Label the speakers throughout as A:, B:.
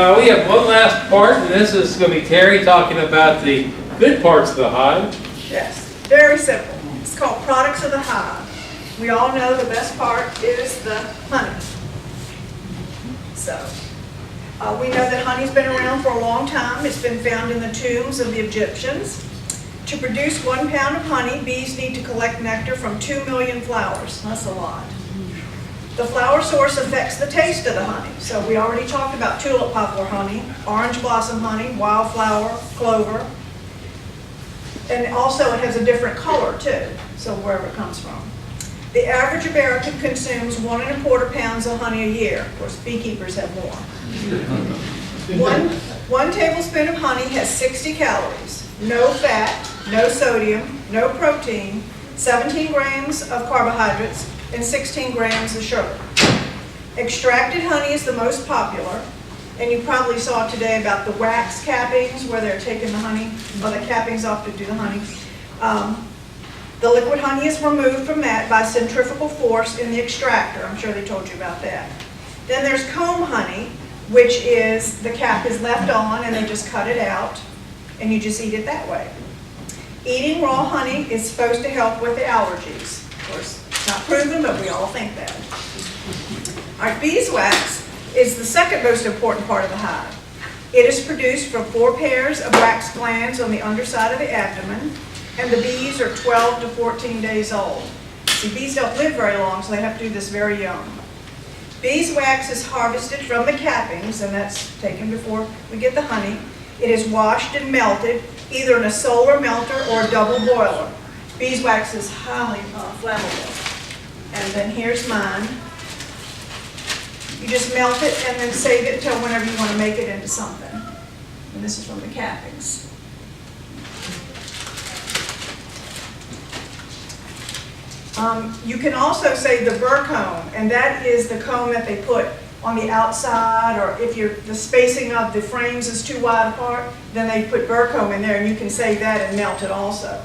A: We have one last part, and this is going to be Terry talking about the good parts of the hive.
B: Yes, very simple. It's called Products of the Hive. We all know the best part is the honey. So, we know that honey's been around for a long time. It's been found in the tombs of the Egyptians. To produce 1 pound of honey, bees need to collect nectar from 2 million flowers. That's a lot. The flower source affects the taste of the honey. So we already talked about tulip poplar honey, orange blossom honey, wildflower, clover. And also it has a different color too, so wherever it comes from. The average American consumes 1 1/4 pounds of honey a year. Of course, beekeepers have more. One tablespoon of honey has 60 calories, no fat, no sodium, no protein, 17 grams of carbohydrates, and 16 grams of sugar. Extracted honey is the most popular, and you probably saw today about the wax cappings where they're taking the honey, or the cappings off to do the honey. The liquid honey is removed from that by centrifugal force in the extractor. I'm sure they told you about that. Then there's comb honey, which is the cap is left on and they just cut it out, and you just eat it that way. Eating raw honey is supposed to help with the allergies. Of course, it's not proven, but we all think that. All right, beeswax is the second most important part of the hive. It is produced from 4 pairs of wax glands on the underside of the abdomen, and the bees are 12 to 14 days old. See, bees don't live very long, so they have to do this very young. Beeswax is harvested from the cappings, and that's taken before we get the honey. It is washed and melted, either in a solar melter or a double boiler. Beeswax is highly flammable. And then here's mine. You just melt it and then save it until whenever you want to make it into something. And this is from the cappings. You can also save the burr comb, and that is the comb that they put on the outside, or if the spacing of the frames is too wide apart, then they put burr comb in there, and you can save that and melt it also.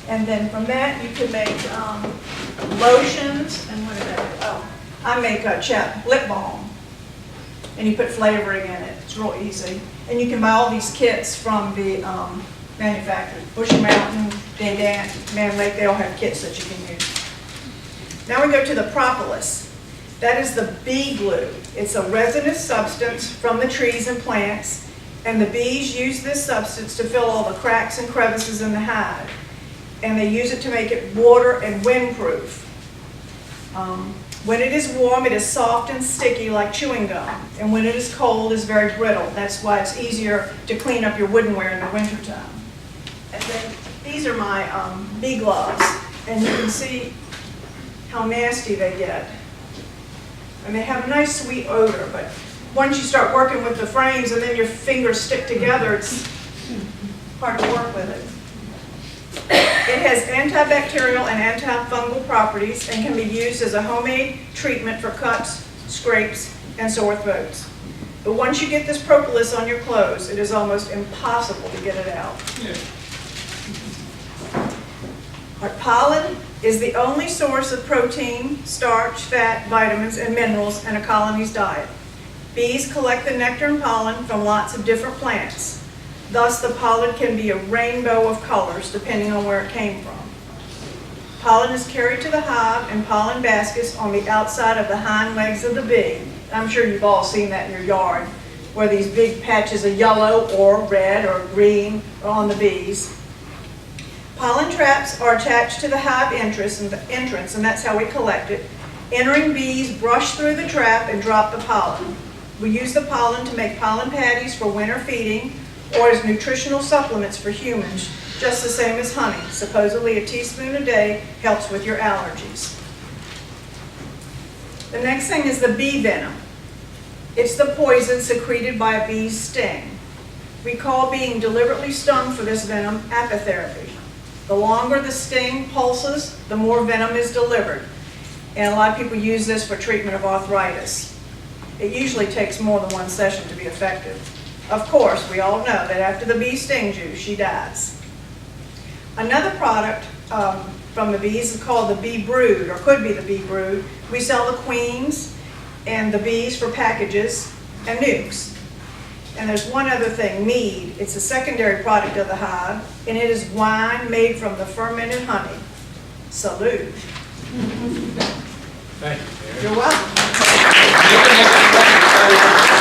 B: And then from that you can make lotions, and what did I do? Oh, I make a lip balm, and you put flavoring in it. It's real easy. And you can buy all these kits from the manufacturers. Bushy Mountain, Dandant, Man Lake, they all have kits that you can use. Now we go to the Propolis. That is the bee glue. It's a resinous substance from the trees and plants, and the bees use this substance to fill all the cracks and crevices in the hive. And they use it to make it water and windproof. When it is warm, it is soft and sticky like chewing gum. And when it is cold, it's very brittle. That's why it's easier to clean up your woodenware in the wintertime. And then these are my bee gloves. And you can see how nasty they get. And they have a nice sweet odor, but once you start working with the frames and then your fingers stick together, it's hard to work with it. It has antibacterial and antifungal properties and can be used as a homemade treatment for cuts, scrapes, and sore throats. But once you get this propolis on your clothes, it is almost impossible to get it out.
A: Yeah.
B: Our pollen is the only source of protein, starch, fat, vitamins, and minerals in a colony's diet. Bees collect the nectar and pollen from lots of different plants. Thus, the pollen can be a rainbow of colors depending on where it came from. Pollen is carried to the hive in pollen baskets on the outside of the hind legs of the bee. I'm sure you've all seen that in your yard, where these big patches of yellow or red or green are on the bees. Pollen traps are attached to the hive entrance, and that's how we collect it. Entering bees brush through the trap and drop the pollen. We use the pollen to make pollen patties for winter feeding, or as nutritional supplements for humans, just the same as honey. Supposedly a teaspoon a day helps with your allergies. The next thing is the bee venom. It's the poison secreted by a bee's sting. We call being deliberately stung for this venom apitherapy. The longer the sting pulses, the more venom is delivered. And a lot of people use this for treatment of arthritis. It usually takes more than one session to be effective. Of course, we all know that after the bee stings you, she dies. Another product from the bees is called the bee brood, or could be the bee brood. We sell the queens and the bees for packages and nukes. And there's one other thing, mead. It's a secondary product of the hive, and it is wine made from the fermented honey. Salute.
A: Thank you, Terry.
B: You're welcome.
A: You can have that.